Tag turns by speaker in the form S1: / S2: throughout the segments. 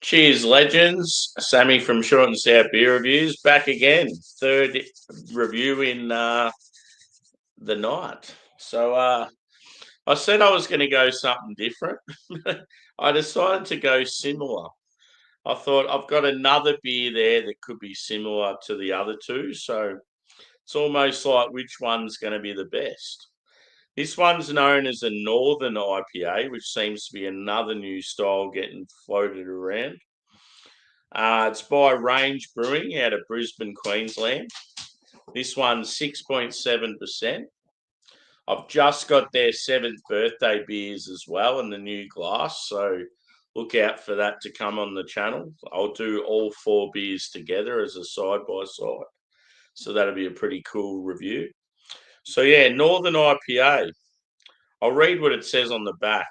S1: Cheers, legends. Sammy from Short and Stout Beer Reviews back again. Third review in the night. So I said I was going to go something different. I decided to go similar. I thought I've got another beer there that could be similar to the other two. So it's almost like which one's going to be the best. This one's known as a Northern IPA, which seems to be another new style getting floated around. It's by Range Brewing out of Brisbane, Queensland. This one's 6.7%. I've just got their 7th birthday beers as well in the new glass, so look out for that to come on the channel. I'll do all 4 beers together as a side-by-side, so that'll be a pretty cool review. So yeah, Northern IPA. I'll read what it says on the back.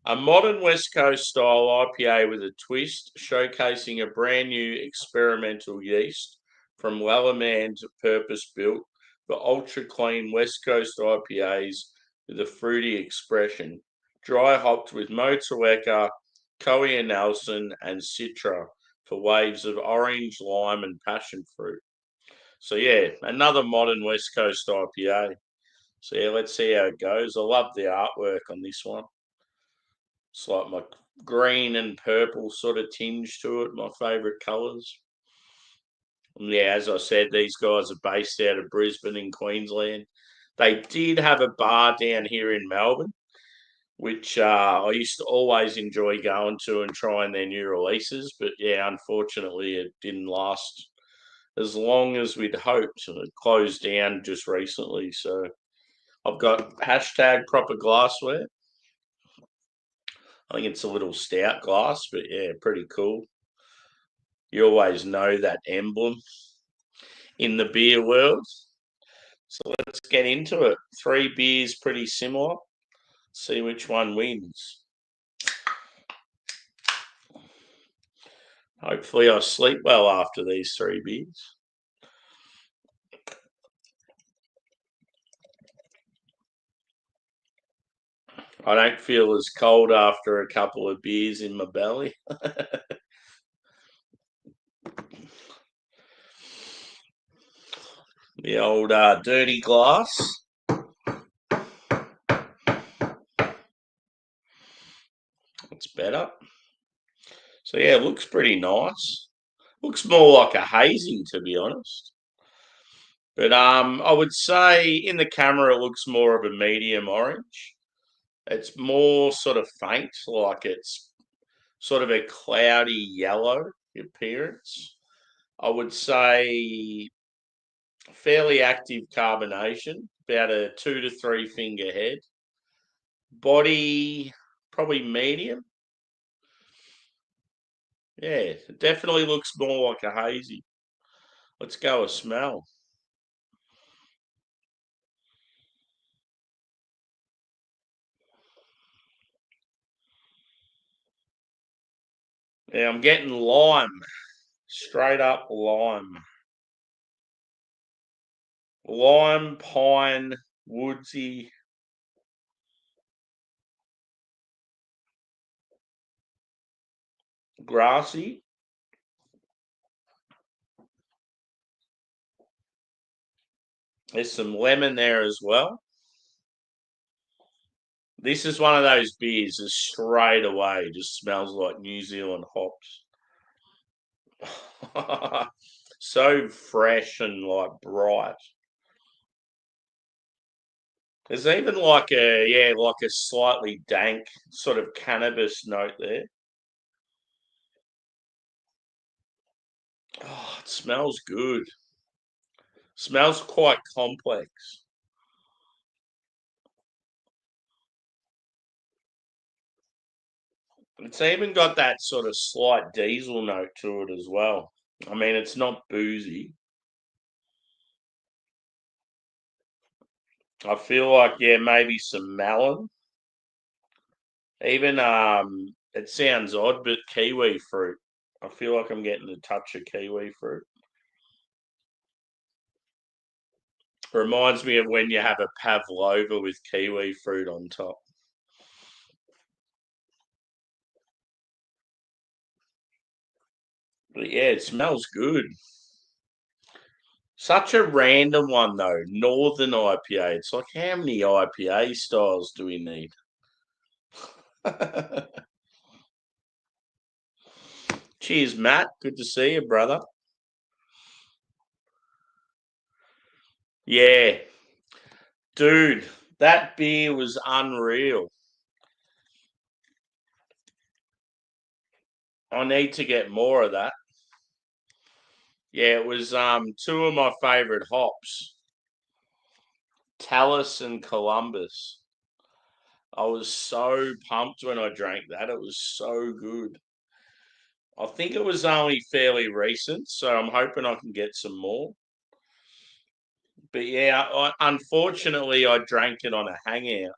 S1: A modern West Coast style IPA with a twist, showcasing a brand new experimental yeast from Wellerman to purpose-built for ultra-clean West Coast IPAs with a fruity expression, dry hopped with Motueka, Coia Nelson, and Citra for waves of orange, lime, and passion fruit. So yeah, another modern West Coast IPA. So yeah, let's see how it goes. I love the artwork on this one. It's like my green and purple sort of tinge to it, my favourite colours. Yeah, as I said, these guys are based out of Brisbane in Queensland. They did have a bar down here in Melbourne, which I used to always enjoy going to and trying their new releases. But yeah, unfortunately, it didn't last as long as we'd hoped. It closed down just recently. So I've got hashtag proper glassware. I think it's a little stout glass, but yeah, pretty cool. You always know that emblem in the beer world. So let's get into it. 3 beers pretty similar. See which one wins. Hopefully I sleep well after these 3 beers. I don't feel as cold after a couple of beers in my belly. The old dirty glass. It's better. So yeah, it looks pretty nice. Looks more like a hazy, to be honest. But I would say in the camera it looks more of a medium orange. It's more sort of faint, like it's sort of a cloudy yellow appearance. I would say fairly active carbonation, about a 2 to 3 finger head. Body probably medium. Yeah, it definitely looks more like a hazy. Let's go a smell. Yeah, I'm getting lime. Straight up lime. Lime, pine, woodsy. Grassy. There's some lemon there as well. This is one of those beers that straight away just smells like New Zealand hops. So fresh and like bright. There's even like a slightly dank sort of cannabis note there. Oh, it smells good. Smells quite complex. It's even got that sort of slight diesel note to it as well. I mean, it's not boozy. I feel like, yeah, maybe some melon. Even it sounds odd, but kiwi fruit. I feel like I'm getting a touch of kiwi fruit. Reminds me of when you have a pavlova with kiwi fruit on top. But yeah, it smells good. Such a random one though, Northern IPA. It's like, how many IPA styles do we need? Cheers, Matt. Good to see you, brother. Yeah, dude, that beer was unreal. I need to get more of that. Yeah, it was two of my favorite hops, Talus and Columbus. I was so pumped when I drank that. It was so good. I think it was only fairly recent, so I'm hoping I can get some more. But yeah, unfortunately, I drank it on a hangout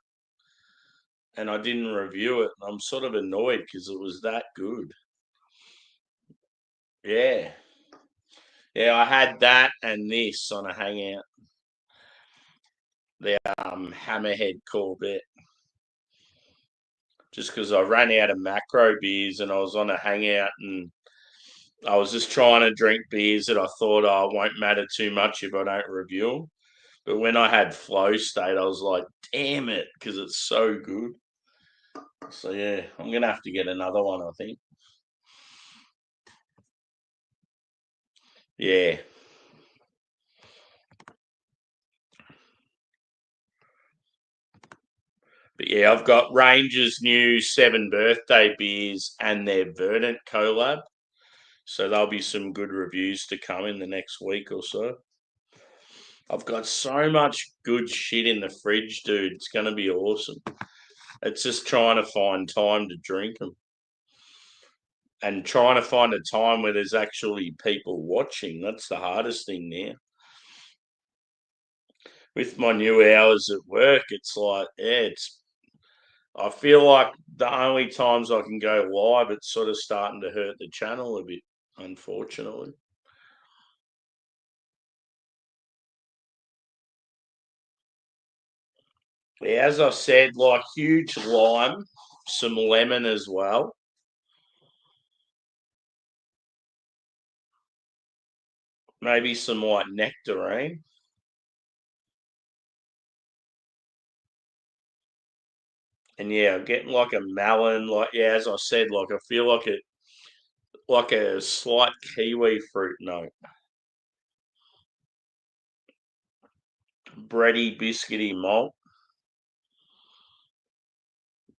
S1: and I didn't review it. I'm sort of annoyed because it was that good. Yeah. Yeah, I had that and this on a hangout. The Hammerhead Corvette. Just because I ran out of macro beers and I was on a hangout and I was just trying to drink beers that I thought, oh, won't matter too much if I don't review them. But when I had Flow State, I was like, damn it, because it's so good. So yeah, I'm gonna have to get another one, I think. Yeah. But yeah, I've got Rangers' new 7 birthday beers and their Verdant collab. So there'll be some good reviews to come in the next week or so. I've got so much good shit in the fridge, dude. It's going to be awesome. It's just trying to find time to drink them and trying to find a time where there's actually people watching. That's the hardest thing now. With my new hours at work, it's like, yeah, it's. I feel like the only times I can go live, it's sort of starting to hurt the channel a bit, unfortunately. Yeah, as I said, like huge lime, some lemon as well. Maybe some like nectarine. And yeah, I'm getting like a melon, like yeah, as I said, like I feel like it like a slight kiwi fruit note. Bready, biscuity malt.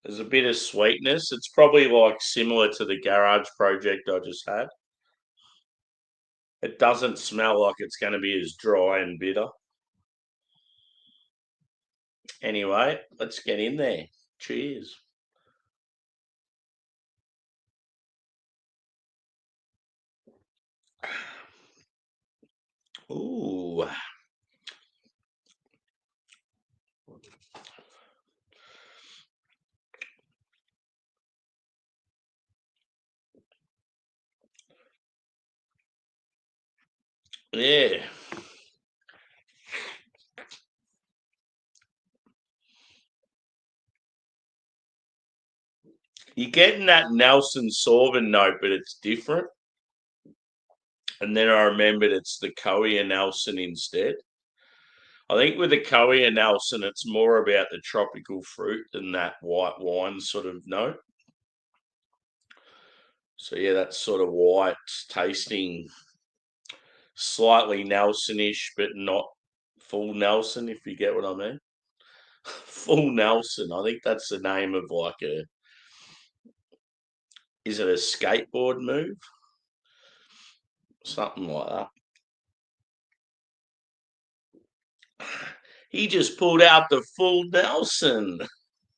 S1: There's a bit of sweetness. It's probably like similar to the garage project I just had. It doesn't smell like it's going to be as dry and bitter. Anyway, let's get in there. Cheers. Ooh, yeah. You're getting that Nelson Sauvin note, but it's different. And then I remembered it's the Coia Nelson instead. I think with the Coia Nelson, it's more about the tropical fruit than that white wine sort of note. So yeah, that's sort of why it's tasting slightly Nelsonish, but not full Nelson, if you get what I mean. Full Nelson. I think that's the name of like a. Is it a skateboard move? Something like that. He just pulled out the full Nelson.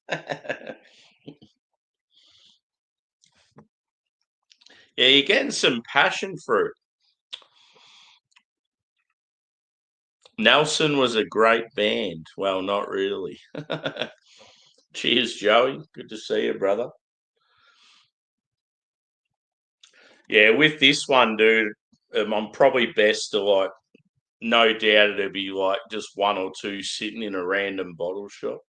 S1: Yeah, you're getting some passion fruit. Nelson was a great band. Well, not really. Cheers, Joey. Good to see you, brother. Yeah, with this one, dude, I'm probably best to like, no doubt it'll be like just one or two sitting in a random bottle shop.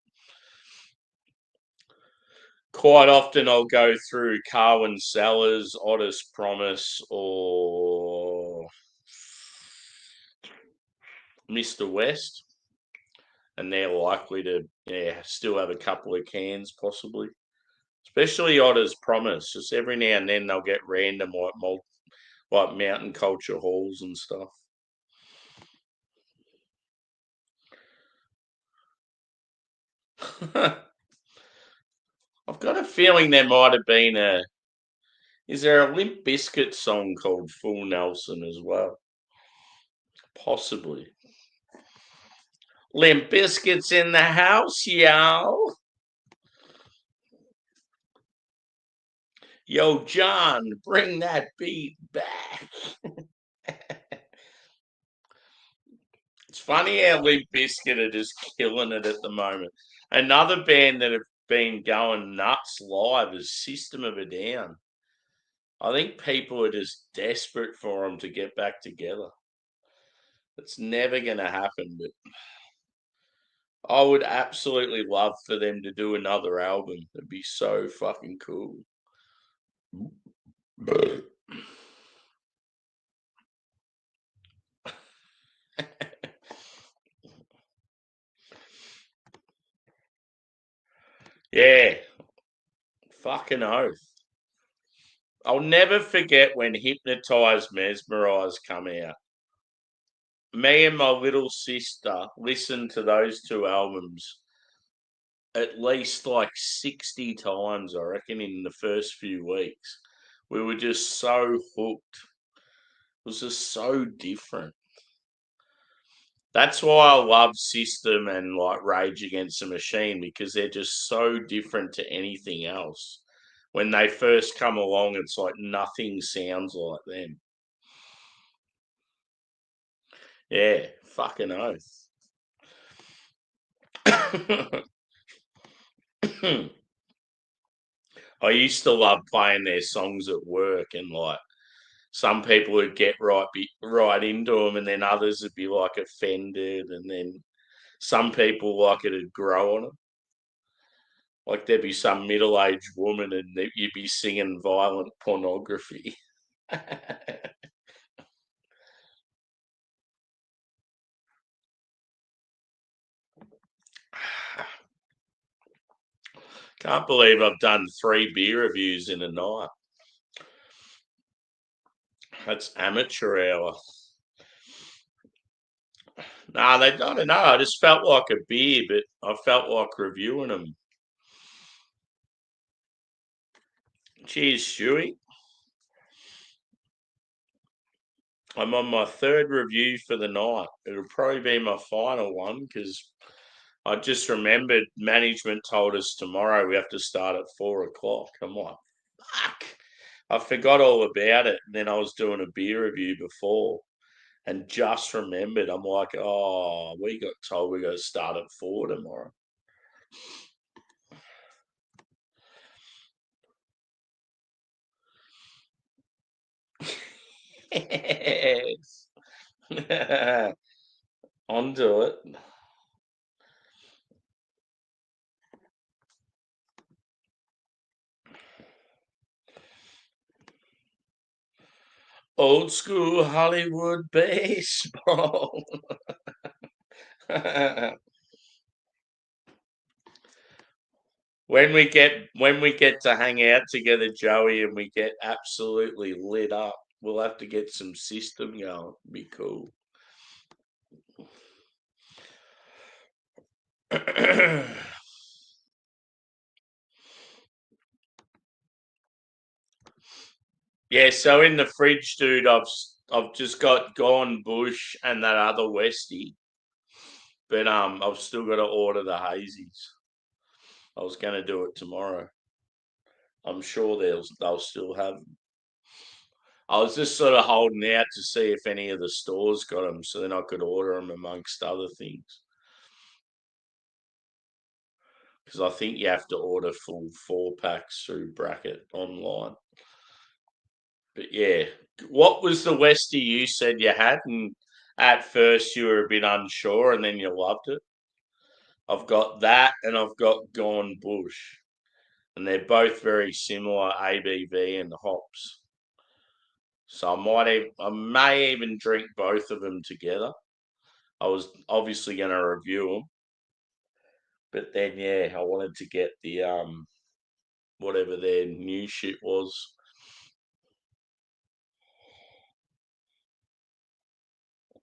S1: quite often I'll go through Carwyn Cellars, Otis Promise, or Mr. West, and they're likely to still have a couple of cans possibly. Especially Otters Promise. Just every now and then they'll get random like mountain culture halls and stuff. I've got a feeling there might have been a. Is there a Limp Bizkit song called Full Nelson as well? Possibly. Limp Bizkit's in the house, y'all. Yo, John, bring that beat back. It's funny how Limp Bizkit are just killing it at the moment. Another band that have been going nuts live is System of a Down. I think people are just desperate for them to get back together. It's never going to happen, but I would absolutely love for them to do another album. It'd be so fucking cool. Yeah, fucking oath. I'll never forget when Hypnotised Mesmerised come out. Me and my little sister listened to those two albums at least like 60 times, I reckon, in the first few weeks. We were just so hooked. It was just so different. That's why I love System and like Rage Against the Machine, because they're just so different to anything else. When they first come along, it's like nothing sounds like them. Yeah, fucking oath. I used to love playing their songs at work, and like some people would get right into them, and then others would be like offended, and then some people like it'd grow on them. Like there'd be some middle-aged woman, and you'd be singing violent pornography. Can't believe I've done 3 beer reviews in a night. That's amateur hour. Nah, I don't know. I just felt like a beer, but I felt like reviewing them. Cheers, Stewie. I'm on my 3rd review for the night. It'll probably be my final one because I just remembered management told us tomorrow we have to start at 4 o'clock. I'm like, fuck. I forgot all about it. And then I was doing a beer review before and just remembered. I'm like, oh, we got told we got to start at 4 tomorrow. Yes. Onto it. Old school Hollywood baseball. when we get to hang out together, Joey, and we get absolutely lit up, we'll have to get some system going. Be cool. Yeah, so in the fridge, dude, I've just got Gone Bush and that other Westie, but I've still got to order the hazies. I was going to do it tomorrow. I'm sure they'll still have them. I was just sort of holding out to see if any of the stores got them, so then I could order them amongst other things. Because I think you have to order full 4 packs through Bracket online. But yeah, what was the Westie you said you had? And at first you were a bit unsure, and then you loved it. I've got that, and I've got Gone Bush. and they're both very similar ABV and hops. So I may even drink both of them together. I was obviously going to review them, but then yeah, I wanted to get the whatever their new shit was.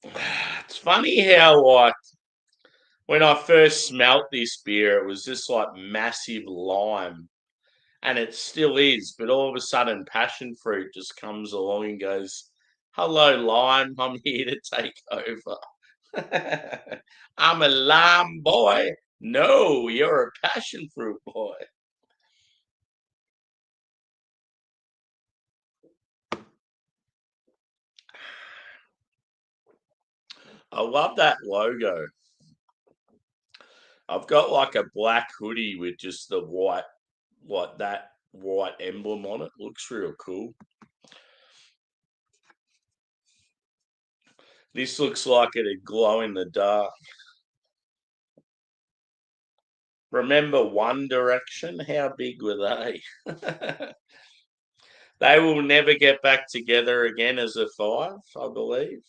S1: It's funny how like when I first smelt this beer, it was just like massive lime, and it still is. But all of a sudden, passion fruit just comes along and goes, "Hello, lime. I'm here to take over." I'm a lime boy. No, you're a passion fruit boy. I love that logo. I've got like a black hoodie with just the white, like that white emblem on it. Looks real cool. This looks like it'd glow in the dark. Remember One Direction? How big were they? They will never get back together again as a five, I believe.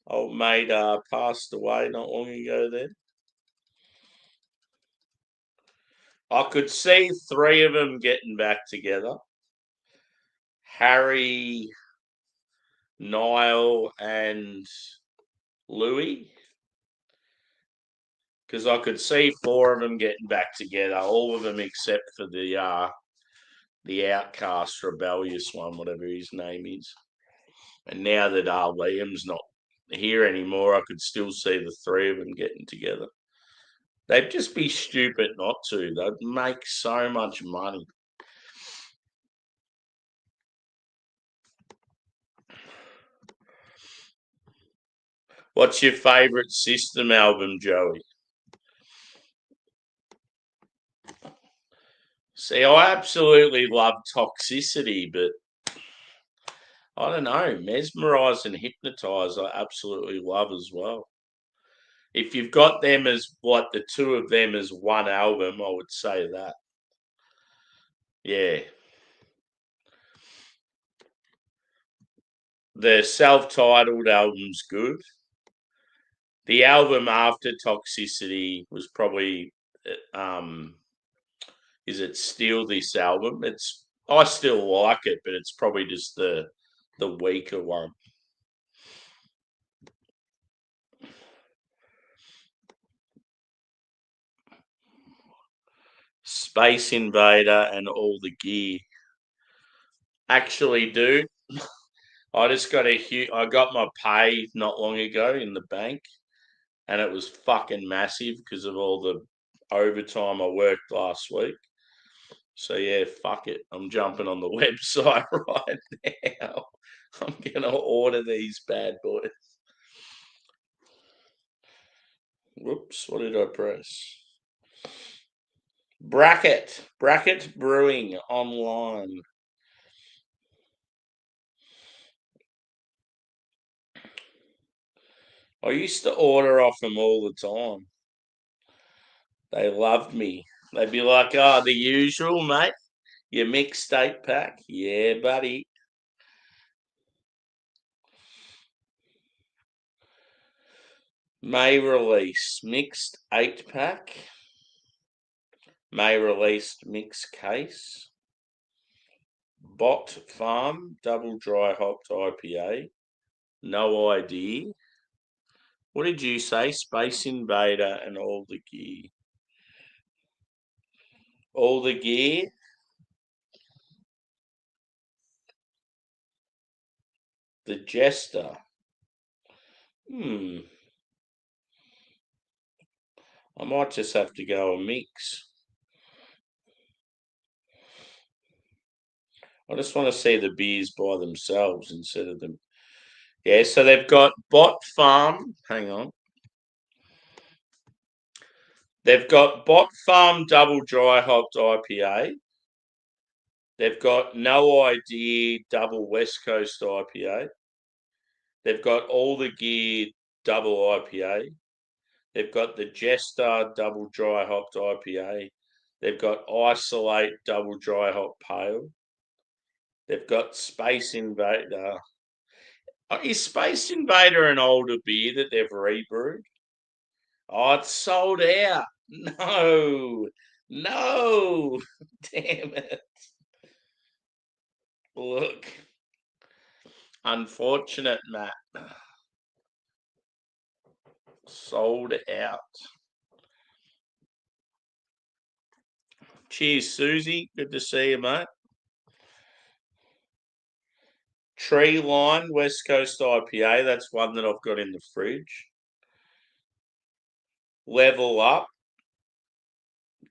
S1: Old mate passed away not long ago then. I could see three of them getting back together. Harry, Niall, and Louis. Because I could see four of them getting back together, all of them except for the outcast rebellious one, whatever his name is. And now that Liam's not here anymore, I could still see the three of them getting together. They'd just be stupid not to. They'd make so much money. What's your favourite System album, Joey? See, I absolutely love Toxicity, but I don't know. Mesmerise and Hypnotise, I absolutely love as well. If you've got them as what the two of them as one album, I would say that. Yeah. The self-titled album's good. The album after Toxicity was probably is it still this album? I still like it, but it's probably just the weaker one. Space Invader and all the gear. Actually, dude, I got my pay not long ago in the bank, and it was fucking massive because of all the overtime I worked last week. So yeah, fuck it. I'm jumping on the website right now. I'm gonna order these bad boys. Whoops, what did I press? Bracket Brewing online. I used to order off them all the time. They loved me. They'd be like, "Oh, the usual, mate. Your mixtape pack, yeah, buddy." May release mixed 8 pack. May released mixed case. Bot Farm double dry hopped IPA. No idea. What did you say? Space Invader and all the gear. All the gear. The Jester. Hmm. I might just have to go a mix. I just want to see the beers by themselves instead of them. Yeah, so they've got Bot Farm. Hang on. They've got Bot Farm Double Dry Hopped IPA. They've got No Idea Double West Coast IPA. They've got All the Gear Double IPA. They've got the Jester Double Dry Hopped IPA. They've got Isolate Double Dry Hop Pale. They've got Space Invader. Is Space Invader an older beer that they've rebrewed? Oh, it's sold out. No, no, damn it. Look, unfortunate, Matt. Sold out. Cheers, Susie. Good to see you, mate. Tree Line West Coast IPA. That's one that I've got in the fridge. Level Up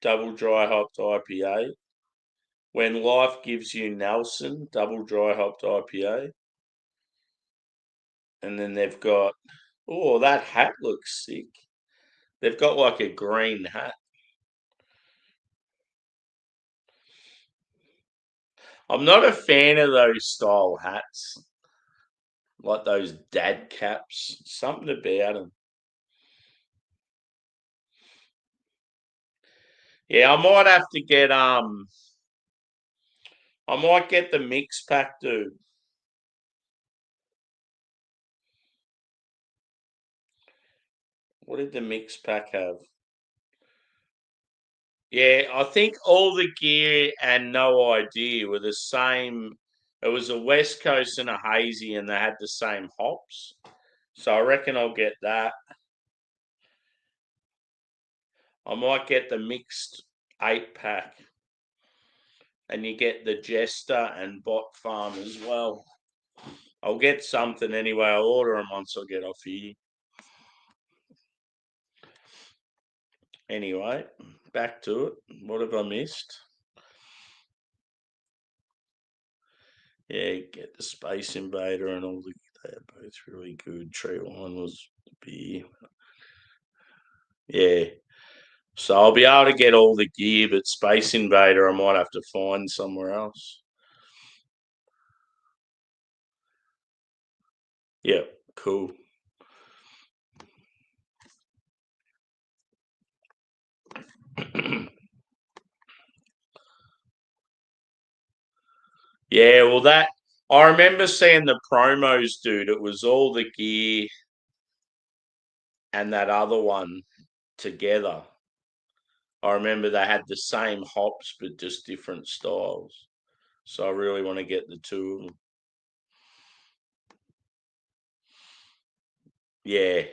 S1: Double Dry Hopped IPA. When Life Gives You Nelson Double Dry Hopped IPA. And then they've got, oh, that hat looks sick. They've got like a green hat. I'm not a fan of those style hats, like those dad caps. Something about them. Yeah, I might have to get I might get the mix pack, dude. What did the mix pack have? Yeah, I think all the gear and No Idea were the same. It was a West Coast and a hazy, and they had the same hops. So I reckon I'll get that. I might get the mixed 8-pack, and you get the Jester and Bot Farm as well. I'll get something anyway. I'll order them once I get off here. Anyway, back to it. What have I missed? Yeah, get the Space Invader and all the. They're both really good. Tree Line was beer. Yeah. So I'll be able to get all the gear, but Space Invader I might have to find somewhere else. Yeah, cool. Yeah, well that I remember seeing the promos, dude. It was all the gear and that other one together. I remember they had the same hops but just different styles. So I really want to get the two of them. Yeah.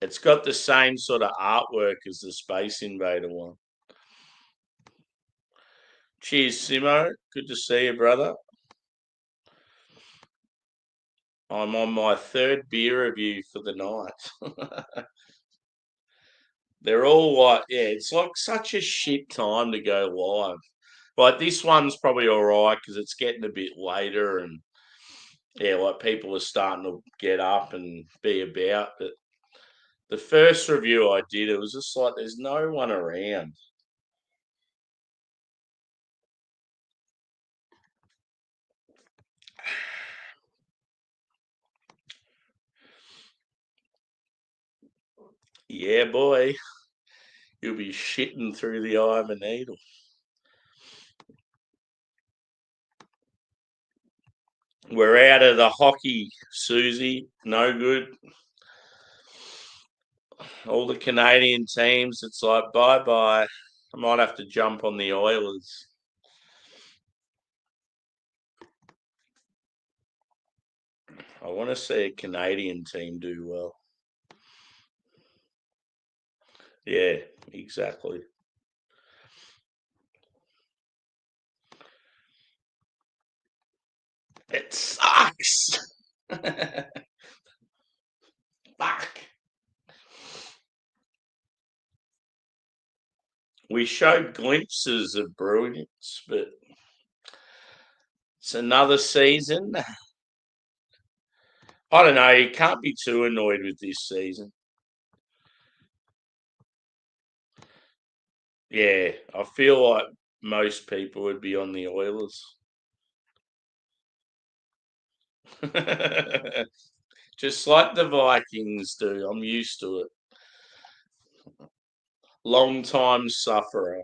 S1: It's got the same sort of artwork as the Space Invader one. Cheers, Simo. Good to see you, brother. I'm on my third beer review for the night. They're all like, yeah, it's like such a shit time to go live. Like this one's probably all right because it's getting a bit later and yeah, like people are starting to get up and be about. But the first review I did, it was just like there's no one around. Yeah, boy, you'll be shitting through the eye of a needle. We're out of the hockey, Susie. No good. All the Canadian teams, it's like bye bye. I might have to jump on the Oilers. I want to see a Canadian team do well. Yeah, exactly. It sucks. Fuck. We showed glimpses of brilliance, but it's another season. I don't know. You can't be too annoyed with this season. Yeah, I feel like most people would be on the Oilers. Just like the Vikings do. I'm used to it. Long time sufferer.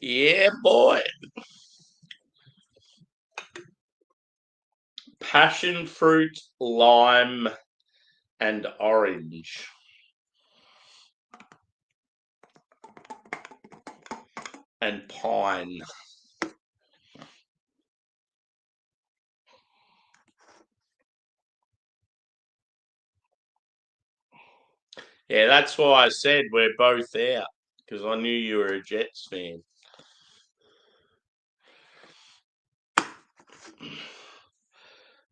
S1: Yeah, boy. Passion fruit, lime, and orange. And pine. Yeah, that's why I said we're both out, because I knew you were a Jets fan.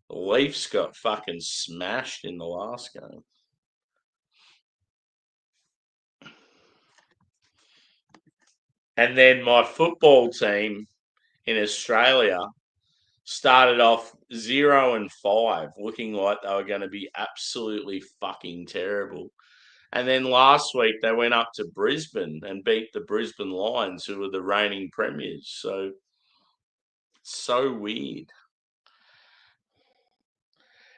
S1: The Leafs got fucking smashed in the last game. And then my football team in Australia started off 0-5, looking like they were going to be absolutely fucking terrible. And then last week they went up to Brisbane and beat the Brisbane Lions, who were the reigning premiers. So weird.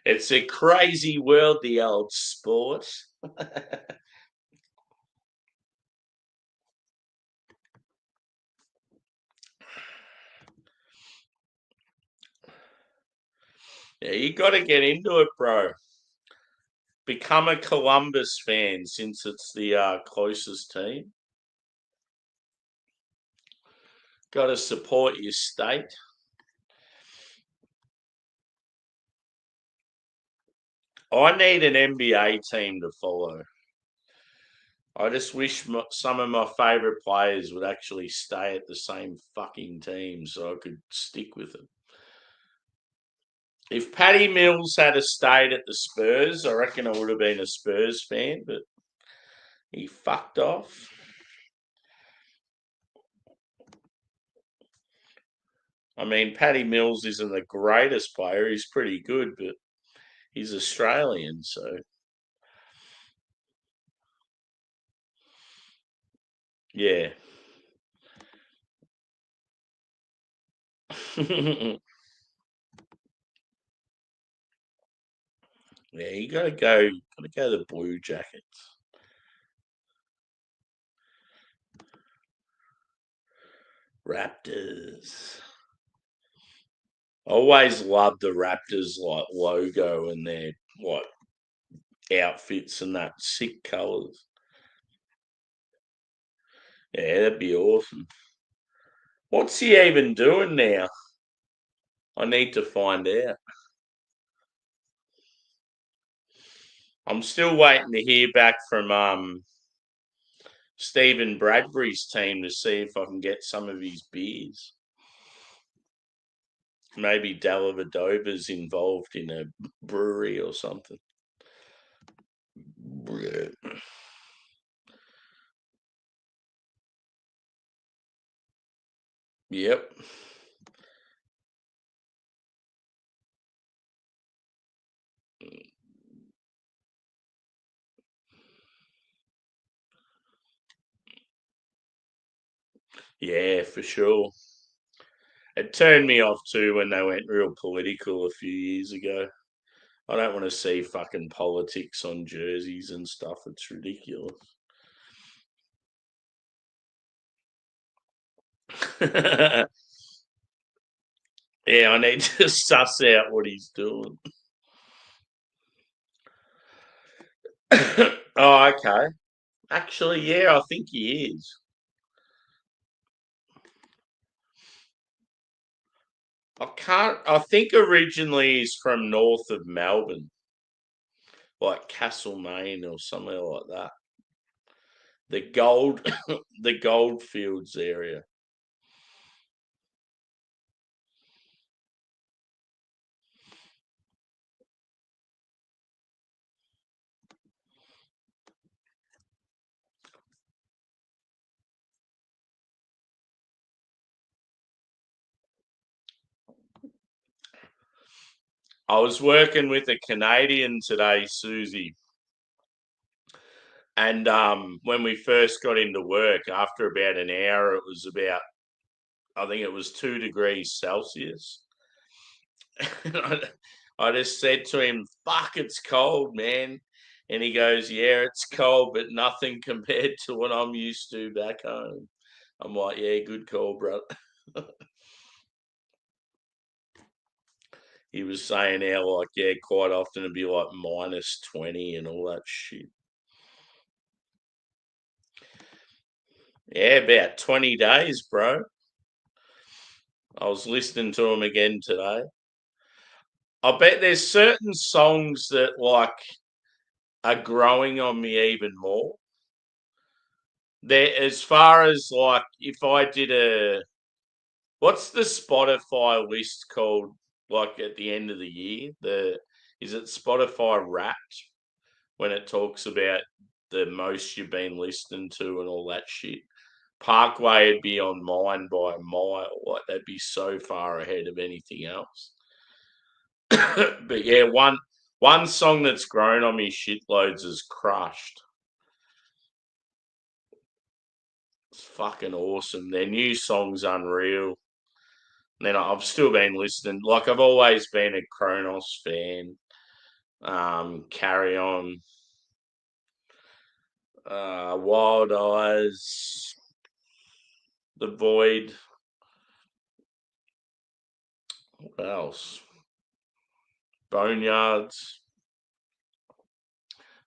S1: It's a crazy world, the old sport. Yeah, you got to get into it, bro. Become a Columbus fan since it's the closest team. Got to support your state. I need an NBA team to follow. I just wish some of my favourite players would actually stay at the same fucking team so I could stick with it. If Paddy Mills had stayed at the Spurs, I reckon I would have been a Spurs fan, but he fucked off. I mean, Paddy Mills isn't the greatest player. He's pretty good, but he's Australian, so yeah. Yeah, you gotta go the Blue Jackets. Raptors. I always loved the Raptors like logo and their like outfits and that sick colours. Yeah, that'd be awesome. What's he even doing now? I need to find out. I'm still waiting to hear back from Stephen Bradbury's team to see if I can get some of his beers. Maybe Dellavedova's involved in a brewery or something. Yep. Yeah, for sure. It turned me off too when they went real political a few years ago. I don't want to see fucking politics on jerseys and stuff. It's ridiculous. Yeah, I need to suss out what he's doing. Oh, okay. Actually, yeah, I think he is. I think originally he's from north of Melbourne, like Castlemaine or somewhere like that. The gold, the Goldfields area. I was working with a Canadian today, Susie, and when we first got into work, after about an hour, it was about I think it was 2 degrees Celsius. I just said to him, "Fuck, it's cold, man." And he goes, "Yeah, it's cold, but nothing compared to what I'm used to back home." I'm like, "Yeah, good call, bro." He was saying how, like, yeah, quite often it'd be like -20 and all that shit. Yeah, about 20 days, bro. I was listening to him again today. I bet there's certain songs that, like, are growing on me even more. There, as far as, like, if I did a what's the Spotify list called, like, at the end of the year? Is it Spotify Wrapped, when it talks about the most you've been listening to and all that shit? Parkway would be on mine by a mile. Like, that'd be so far ahead of anything else. But yeah, one song that's grown on me shitloads is Crushed. It's fucking awesome. Their new song's unreal. And then I've still been listening. Like, I've always been a Kronos fan. Carry On, Wild Eyes, The Void. What else? Boneyards.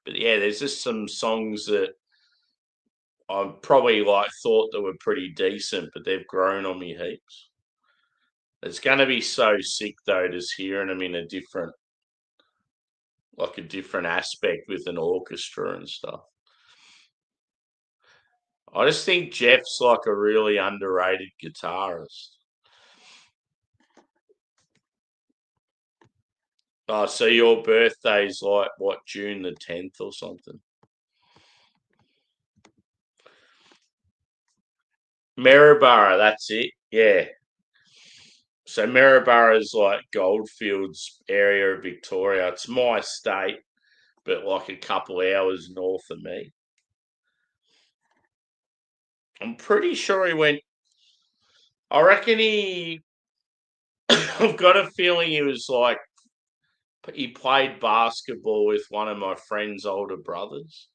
S1: But yeah, there's just some songs that I probably, like, thought that were pretty decent, but they've grown on me heaps. It's going to be so sick though, just hearing them in a different aspect with an orchestra and stuff. I just think Jeff's like a really underrated guitarist. Oh, so your birthday's like what, June the 10th or something? Maryborough, that's it. Yeah. So Maryborough is like Goldfields area of Victoria. It's my state, but like a couple hours north of me. I'm pretty sure he went. I reckon he. I've got a feeling he was like he played basketball with one of my friend's older brothers.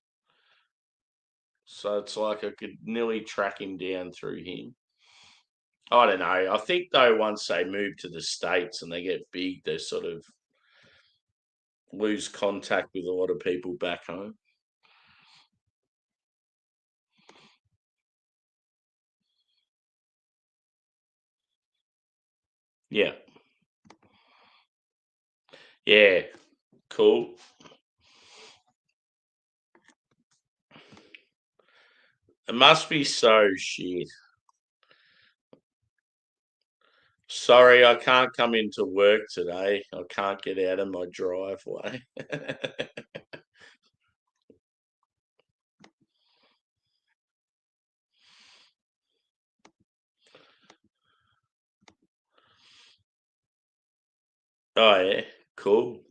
S1: So it's like I could nearly track him down through him. I don't know. I think though once they move to the States and they get big, they sort of lose contact with a lot of people back home. Yeah. Yeah. Cool. It must be so shit. Sorry, I can't come into work today. I can't get out of my driveway. Oh yeah, cool.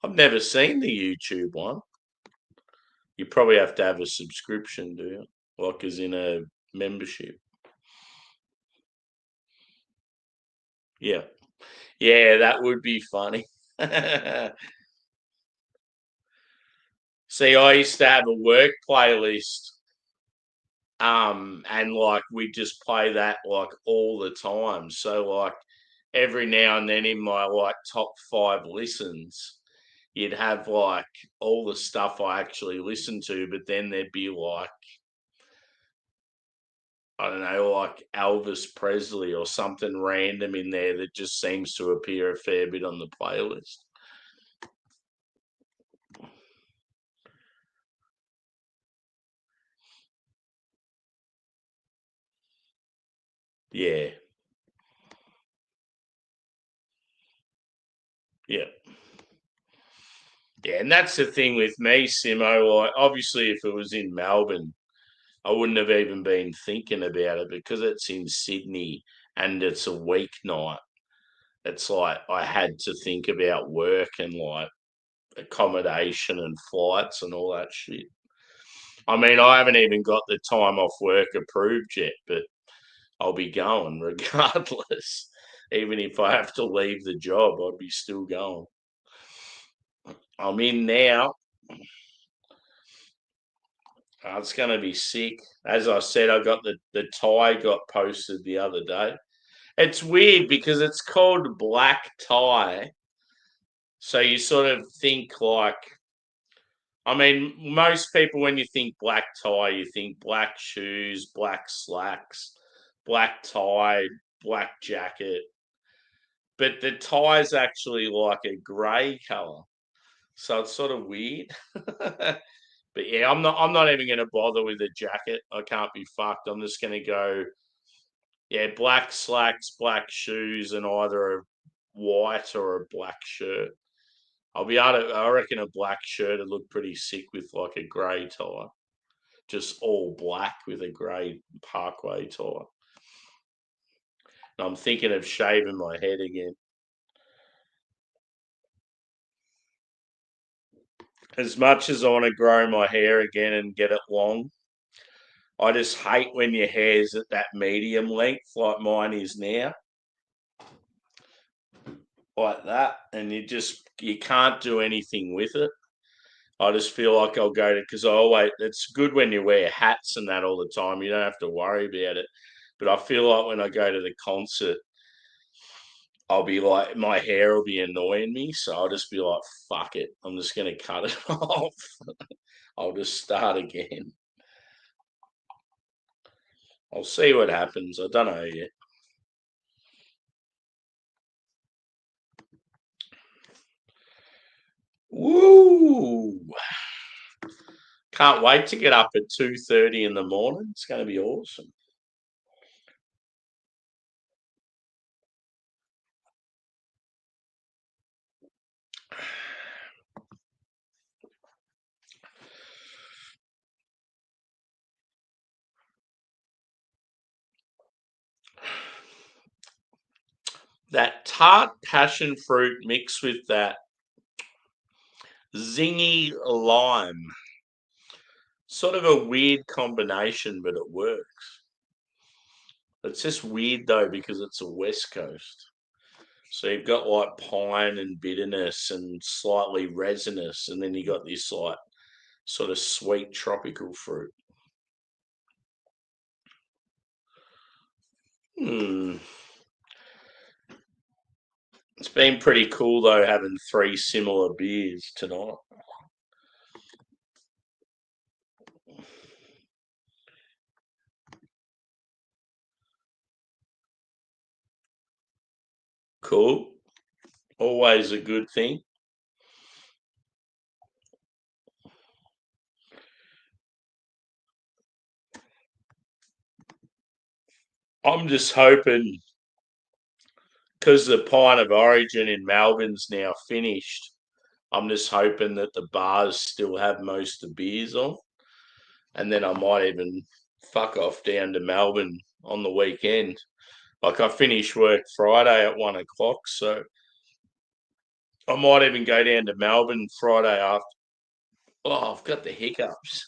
S1: I've never seen the YouTube one. You probably have to have a subscription, do you? Like, as in a membership. Yeah. Yeah, that would be funny. See, I used to have a work playlist, and like we just play that like all the time. So like every now and then in my like top 5 listens, you'd have like all the stuff I actually listen to, but then there'd be like, I don't know, like Elvis Presley or something random in there that just seems to appear a fair bit on the playlist. Yeah, yeah, yeah. And that's the thing with me, Simo. Like, obviously, if it was in Melbourne, I wouldn't have even been thinking about it because it's in Sydney and it's a weeknight. It's like I had to think about work and like accommodation and flights and all that shit. I mean, I haven't even got the time off work approved yet, but I'll be going regardless. Even if I have to leave the job, I'd be still going. I'm in now. It's going to be sick. As I said, I got the tie got posted the other day. It's weird because it's called black tie. So you sort of think like, I mean, most people, when you think black tie, you think black shoes, black slacks, black tie, black jacket. But the tie is actually like a grey colour. So it's sort of weird. But yeah, I'm not even gonna bother with a jacket. I can't be fucked. I'm just gonna go, yeah, black slacks, black shoes, and either a white or a black shirt. I'll be able to, I reckon a black shirt would look pretty sick with like a grey tie. Just all black with a grey Parkway tie. And I'm thinking of shaving my head again. As much as I want to grow my hair again and get it long, I just hate when your hair's at that medium length like mine is now. Like that, and you can't do anything with it. I just feel like I'll go to, because I always, it's good when you wear hats and that all the time. You don't have to worry about it. But I feel like when I go to the concert, I'll be like, my hair will be annoying me. So I'll just be like, fuck it. I'm just going to cut it off. I'll just start again. I'll see what happens. I don't know yet. Woo! Can't wait to get up at 2:30 in the morning. It's going to be awesome. That tart passion fruit mixed with that zingy lime. Sort of a weird combination, but it works. It's just weird though because it's a West Coast. So you've got like pine and bitterness and slightly resinous, and then you got this like sort of sweet tropical fruit. Hmm. It's been pretty cool though having three similar beers tonight. Cool. Always a good thing. I'm just hoping because the Pint of Origin in Melbourne's now finished. I'm just hoping that the bars still have most of the beers on, and then I might even fuck off down to Melbourne on the weekend. Like I finish work Friday at 1 o'clock, so I might even go down to Melbourne Friday after. Oh, I've got the hiccups.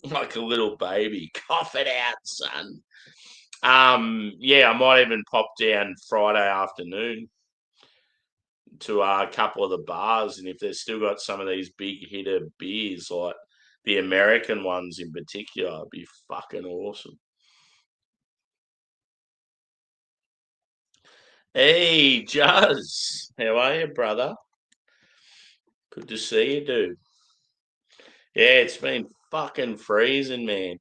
S1: Like a little baby. Cough it out, son. Yeah, I might even pop down Friday afternoon to a couple of the bars, and if they've still got some of these big hitter beers, like the American ones in particular, it'd be fucking awesome. Hey, Juzz, how are you, brother? Good to see you, dude. Yeah, it's been fucking freezing, man.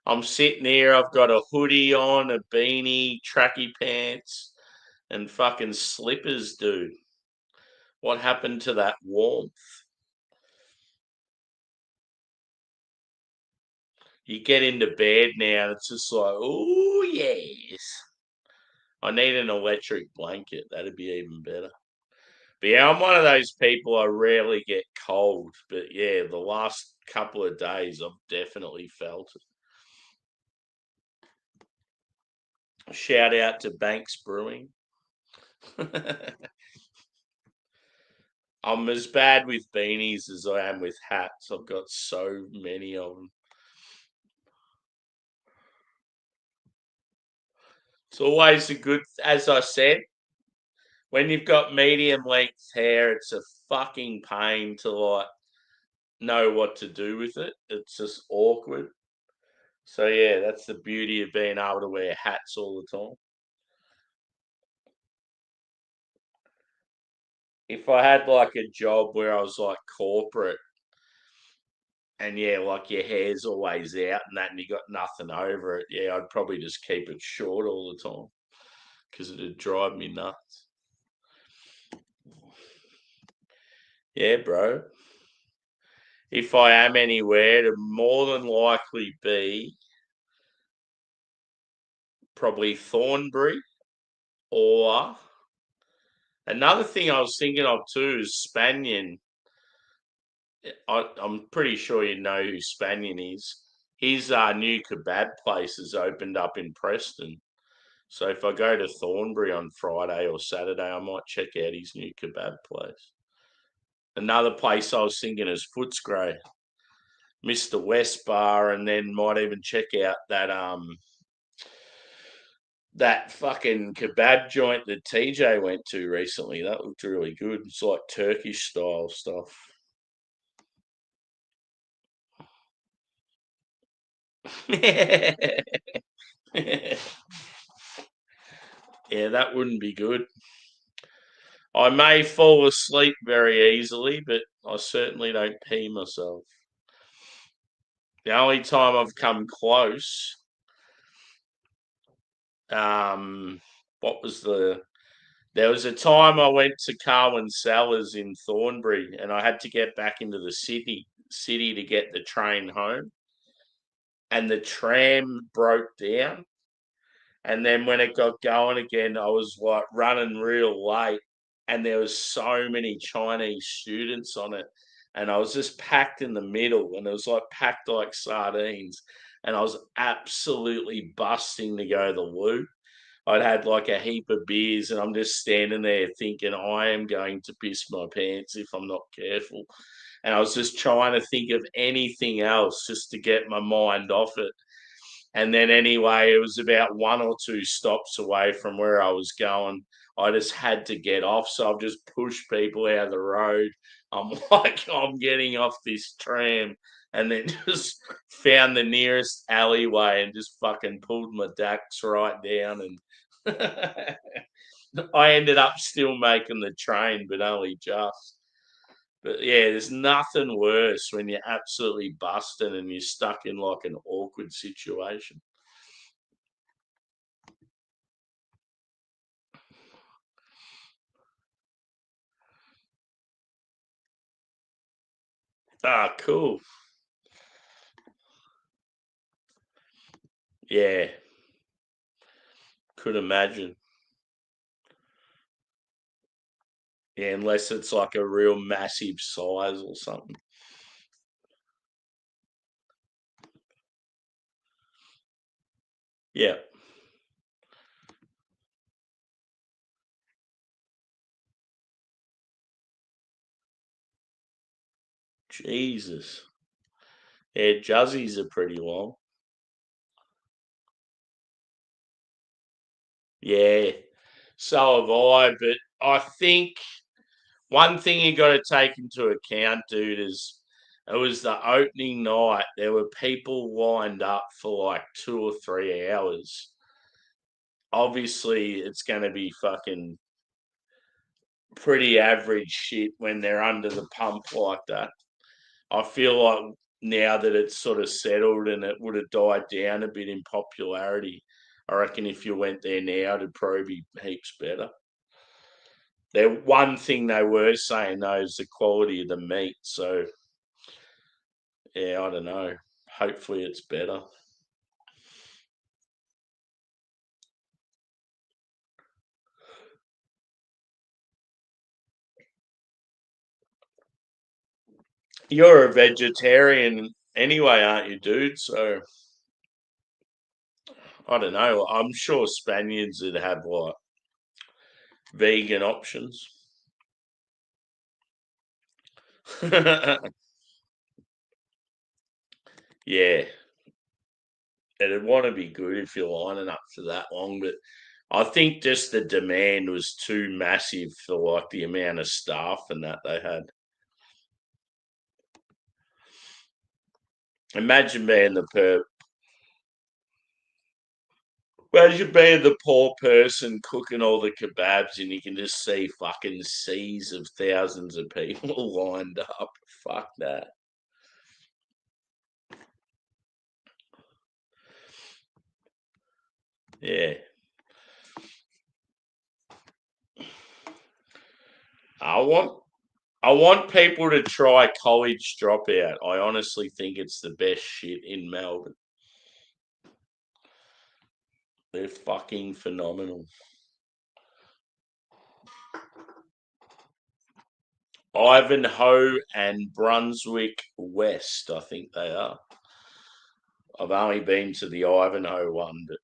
S1: I'm sitting here, I've got a hoodie on, a beanie, tracky pants, and fucking slippers, dude. What happened to that warmth? You get into bed now, and it's just like, oh, yes. I need an electric blanket. That'd be even better. But yeah, I'm one of those people, I rarely get cold. But yeah, the last couple of days, I've definitely felt it. Shout out to Banks Brewing. I'm as bad with beanies as I am with hats. I've got so many of them. It's always a good, as I said, when you've got medium length hair, it's a fucking pain to like know what to do with it. It's just awkward. So yeah, that's the beauty of being able to wear hats all the time. If I had like a job where I was like corporate and yeah, like your hair's always out and that and you got nothing over it, yeah, I'd probably just keep it short all the time because it'd drive me nuts. Yeah, bro. If I am anywhere, it'd more than likely be probably Thornbury or another thing I was thinking of too is Spanion. I'm pretty sure you know who Spanion is. His new kebab place has opened up in Preston. So if I go to Thornbury on Friday or Saturday, I might check out his new kebab place. Another place I was thinking is Footscray, Mr. West Bar, and then might even check out that fucking kebab joint that TJ went to recently. That looked really good. It's like Turkish style stuff. Yeah, that wouldn't be good. I may fall asleep very easily, but I certainly don't pee myself. The only time I've come close, what was there was a time I went to Carwin Cellars in Thornbury and I had to get back into the city to get the train home. And the tram broke down. And then when it got going again, I was like running real late, and there was so many Chinese students on it, and I was just packed in the middle, and it was like packed like sardines, and I was absolutely busting to go to the loo. I'd had like a heap of beers, and I'm just standing there thinking I am going to piss my pants if I'm not careful. And I was just trying to think of anything else just to get my mind off it. And then anyway, it was about one or two stops away from where I was going. I just had to get off. So I've just pushed people out of the road. I'm like, I'm getting off this tram. And then just found the nearest alleyway and just fucking pulled my ducks right down. And I ended up still making the train, but only just. But yeah, there's nothing worse when you're absolutely busted and you're stuck in like an awkward situation. Ah, cool. Yeah, could imagine. Yeah, unless it's like a real massive size or something. Yeah. Jesus. Yeah, juzzies are pretty long. Yeah. So have I, but I think one thing you got to take into account, dude, is it was the opening night. There were people lined up for like 2 or 3 hours. Obviously, it's going to be fucking pretty average shit when they're under the pump like that. I feel like now that it's sort of settled and it would have died down a bit in popularity, I reckon if you went there now, it'd probably be heaps better. The one thing they were saying though is the quality of the meat. So yeah, I don't know. Hopefully it's better. You're a vegetarian anyway, aren't you, dude? So I don't know. I'm sure Spaniards would have like vegan options. Yeah, it'd want to be good if you're lining up for that long, but I think just the demand was too massive for like the amount of staff and that they had. Imagine being imagine being the poor person cooking all the kebabs and you can just see fucking seas of thousands of people lined up. Fuck that. Yeah. I want I want people to try College Dropout. I honestly think it's the best shit in Melbourne. They're fucking phenomenal. Ivanhoe and Brunswick West, I think they are. I've only been to the Ivanhoe one, but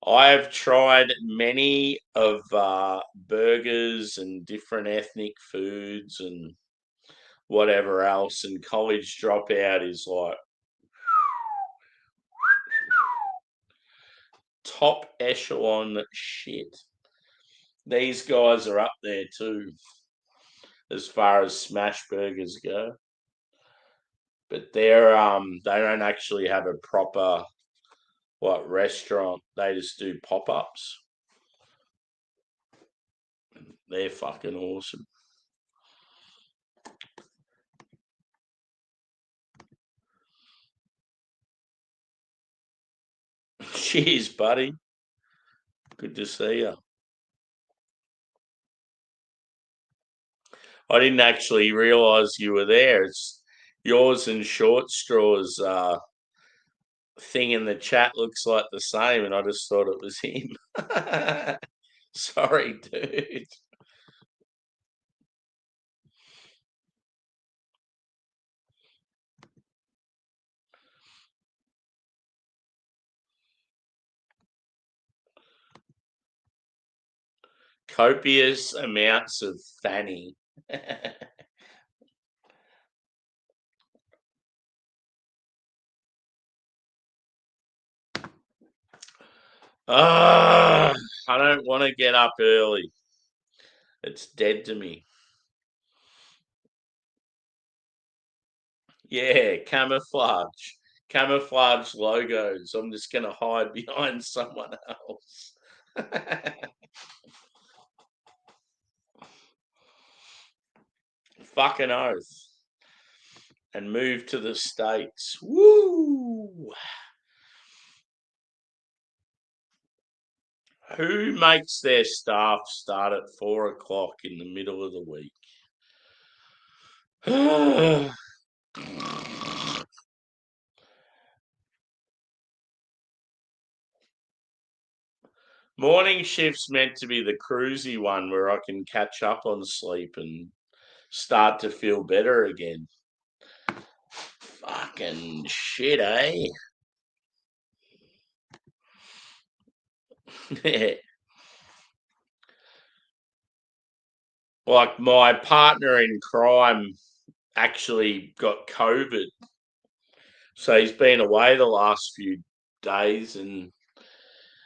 S1: I have tried many of burgers and different ethnic foods and whatever else, and College Dropout is like top echelon shit. These guys are up there too, as far as smash burgers go. But they don't actually have a proper like restaurant. They just do pop-ups. They're fucking awesome. Cheers, buddy. Good to see you. I didn't actually realise you were there. It's yours and Short Straw's thing in the chat looks like the same, and I just thought it was him. Sorry, dude. Copious amounts of fanny. Ah, I don't want to get up early. It's dead to me. Yeah, camouflage. Camouflage logos. I'm just going to hide behind someone else. Fucking oath. And move to the States. Woo! Who makes their staff start at 4 o'clock in the middle of the week? Morning shift's meant to be the cruisy one where I can catch up on sleep and start to feel better again. Fucking shit, eh? Like my partner in crime actually got COVID. So he's been away the last few days and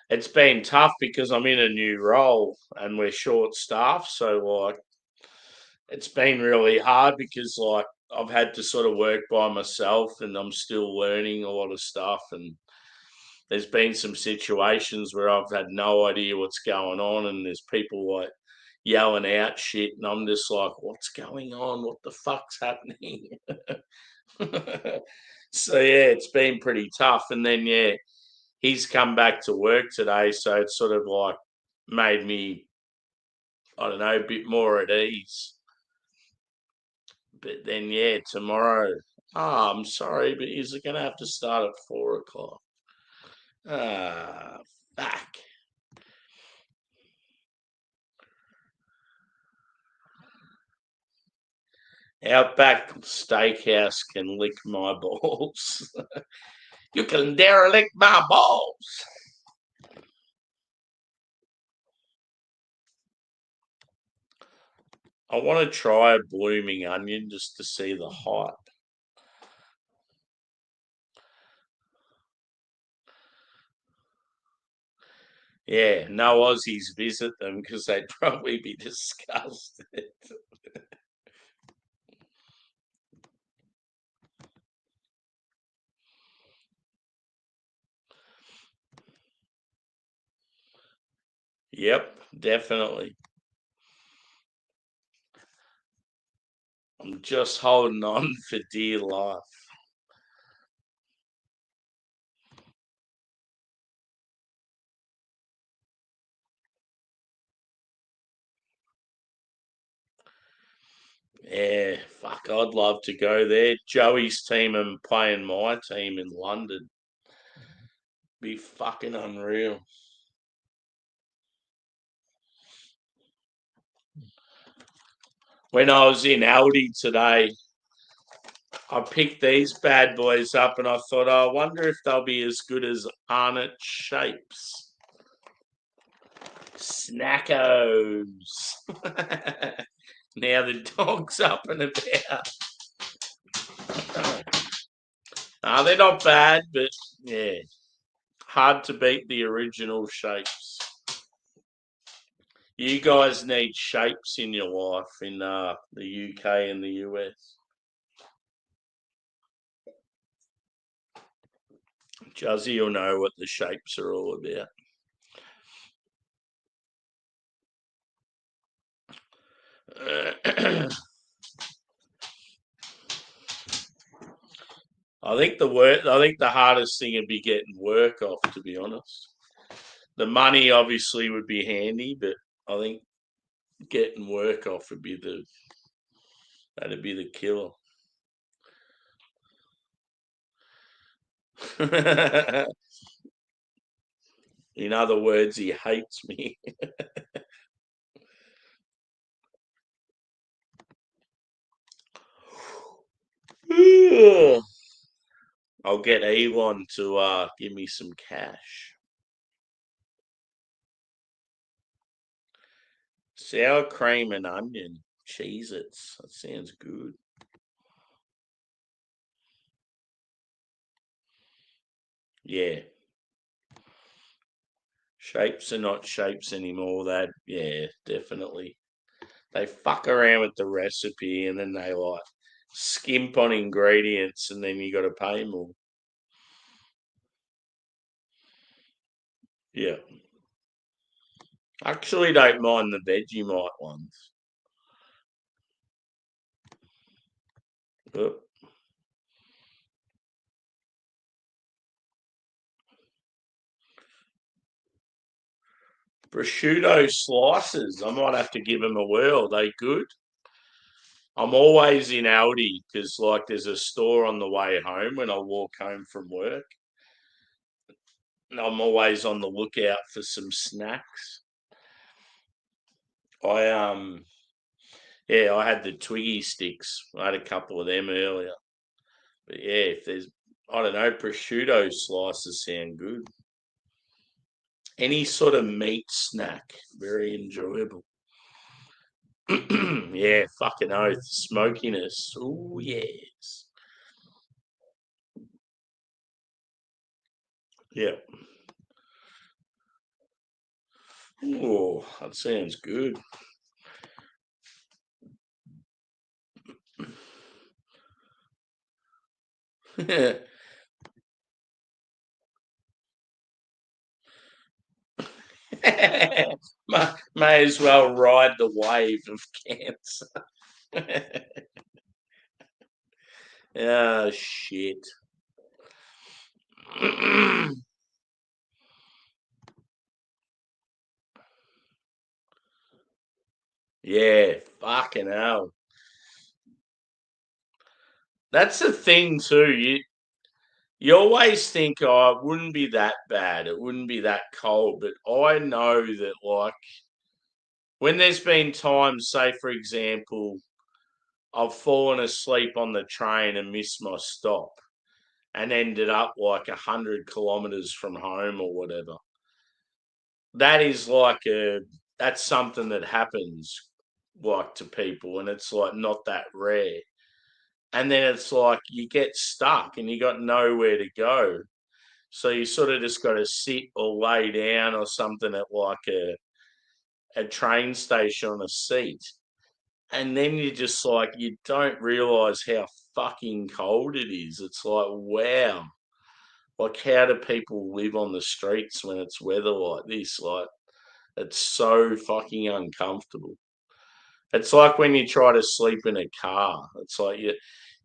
S1: it's been tough because I'm in a new role and we're short staffed. So like it's been really hard because like I've had to sort of work by myself and I'm still learning a lot of stuff and there's been some situations where I've had no idea what's going on and there's people like yelling out shit and I'm just like, what's going on? What the fuck's happening? So yeah, it's been pretty tough. And then yeah, he's come back to work today, so it's sort of like made me, I don't know, a bit more at ease. But then yeah, tomorrow, I'm sorry, but he's gonna have to start at 4 o'clock. Ah, fuck. Outback Steakhouse can lick my balls. You can derelict my balls. I want to try a blooming onion just to see the hype. Yeah, no Aussies visit them because they'd probably be disgusted. Yep, definitely. I'm just holding on for dear life. Yeah, fuck, I'd love to go there. Joey's team and playing my team in London. Be fucking unreal. When I was in Aldi today, I picked these bad boys up and I thought, oh, I wonder if they'll be as good as Arnott Shapes. Snackos. Now the dog's up and about. They're not bad, but yeah, hard to beat the original Shapes. You guys need Shapes in your life in the UK and the US. Juzzy will know what the Shapes are all about. I think the hardest thing would be getting work off, to be honest. The money obviously would be handy, but I think getting work off would be that'd be the killer. In other words, he hates me. I'll get Elon to give me some cash. Sour cream and onion. Cheez-Its. That sounds good. Yeah. Shapes are not shapes anymore. That, yeah, definitely. They fuck around with the recipe and then they like skimp on ingredients and then you got to pay more. Yeah. Actually, don't mind the Vegemite ones. But prosciutto slices, I might have to give them a whirl. They good? I'm always in Aldi because like there's a store on the way home when I walk home from work. And I'm always on the lookout for some snacks. I yeah, I had the Twiggy sticks. I had a couple of them earlier. But yeah, if there's I don't know, prosciutto slices sound good. Any sort of meat snack, very enjoyable. Yeah, fucking oath. Smokiness. Oh yes. Yeah. Oh, that sounds good. may as well ride the wave of cancer. Oh shit. Yeah, fucking hell. That's the thing too. You always think, oh, it wouldn't be that bad. It wouldn't be that cold. But I know that, like, when there's been times, say, for example, I've fallen asleep on the train and missed my stop and ended up like 100 kilometers from home or whatever. That is that's something that happens like to people and it's like not that rare. And then it's like you get stuck and you got nowhere to go. So you sort of just got to sit or lay down or something at like a train station on a seat. And then you just like, you don't realize how fucking cold it is. It's like, wow. Like, how do people live on the streets when it's weather like this? Like, it's so fucking uncomfortable. It's like when you try to sleep in a car. It's like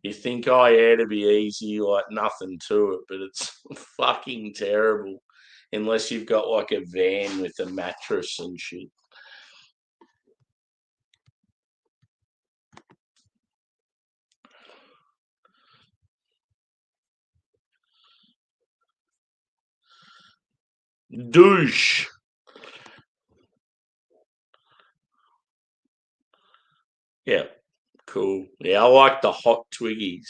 S1: you think, oh yeah, it'd be easy, like nothing to it, but it's fucking terrible unless you've got like a van with a mattress and shit. Douche. Yeah, cool. Yeah, I like the hot Twiggies.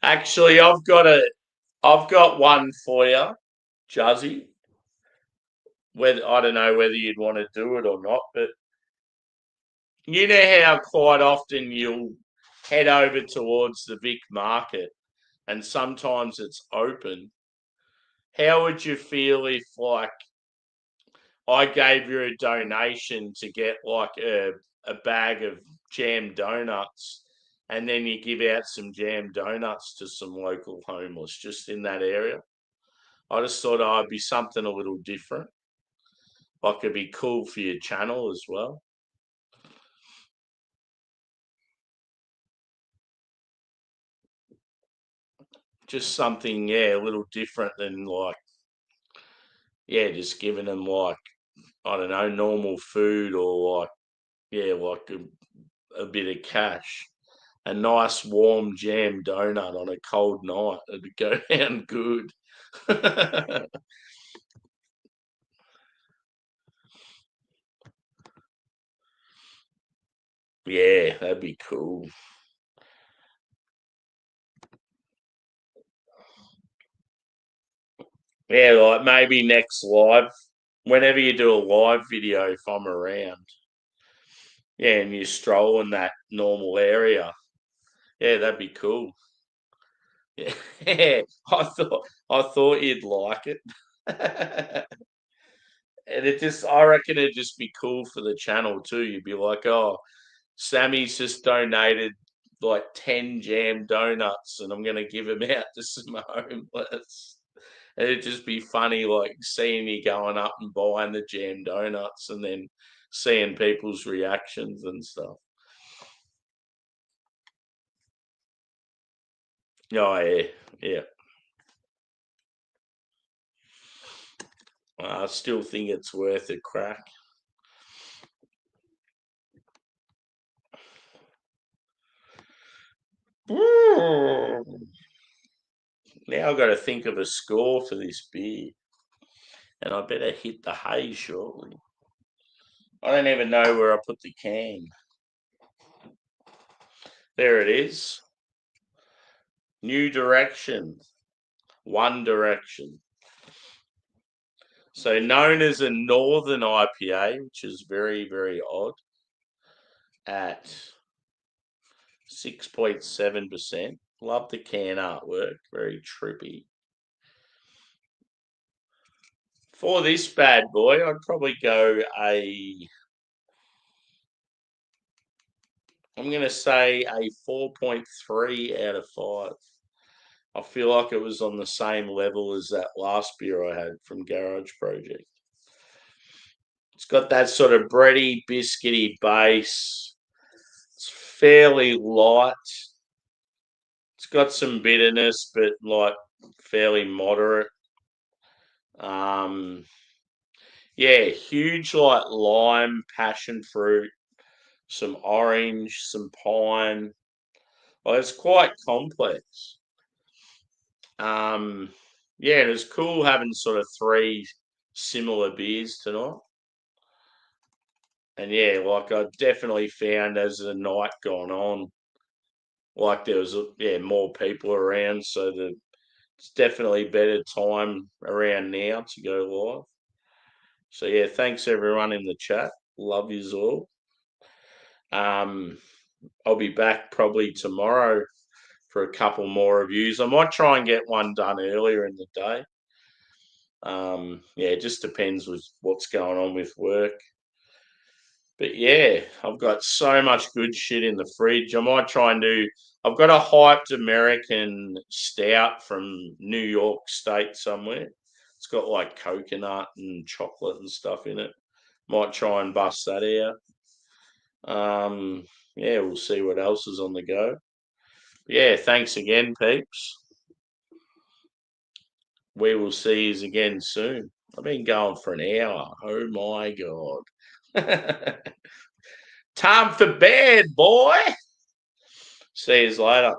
S1: Actually, I've got one for you, Juzzy. Whether I don't know whether you'd want to do it or not, but you know how quite often you'll head over towards the Vic Market and sometimes it's open. How would you feel if, like, I gave you a donation to get like a bag of jam donuts and then you give out some jam donuts to some local homeless just in that area? I just thought I'd be something a little different. Like, it'd be cool for your channel as well. Just something, yeah, a little different than like, yeah, just giving them like, I don't know, normal food or like, yeah, like a bit of cash. A nice warm jam donut on a cold night. It'd go down good. Yeah, that'd be cool. Yeah, like maybe next live, whenever you do a live video, if I'm around, yeah, and you stroll in that normal area, yeah, that'd be cool. Yeah, I thought you'd like it. And I reckon it'd just be cool for the channel too. You'd be like, oh, Sammy's just donated like 10 jam donuts and I'm going to give them out to some homeless. And it'd just be funny, like seeing you going up and buying the jam donuts and then seeing people's reactions and stuff. Oh, yeah. Yeah. I still think it's worth a crack. Now I've got to think of a score for this beer, and I better hit the hay shortly. I don't even know where I put the can. There it is. New direction. One Direction. So known as a Northern IPA, which is very, very odd, at 6.7%. Love the can artwork. Very trippy. For this bad boy, I'd probably go I'm going to say a 4.3 out of 5. I feel like it was on the same level as that last beer I had from Garage Project. It's got that sort of bready, biscuity base. It's fairly light. It's got some bitterness, but like fairly moderate. Um, yeah, huge like lime, passion fruit, some orange, some pine. Well, it's quite complex. Um, yeah, it was cool having sort of three similar beers tonight. And yeah, like I definitely found as the night gone on, like there was yeah more people around, so it's definitely better time around now to go live. So yeah, thanks everyone in the chat. Love yous all. I'll be back probably tomorrow for a couple more reviews. I might try and get one done earlier in the day. Yeah, it just depends with what's going on with work. But yeah, I've got so much good shit in the fridge. I might try and do. I've got a hyped American stout from New York State somewhere. It's got like coconut and chocolate and stuff in it. Might try and bust that out. Yeah, we'll see what else is on the go. Yeah, thanks again, peeps. We will see you again soon. I've been going for an hour. Oh my god. Time for bed, boy. See you later.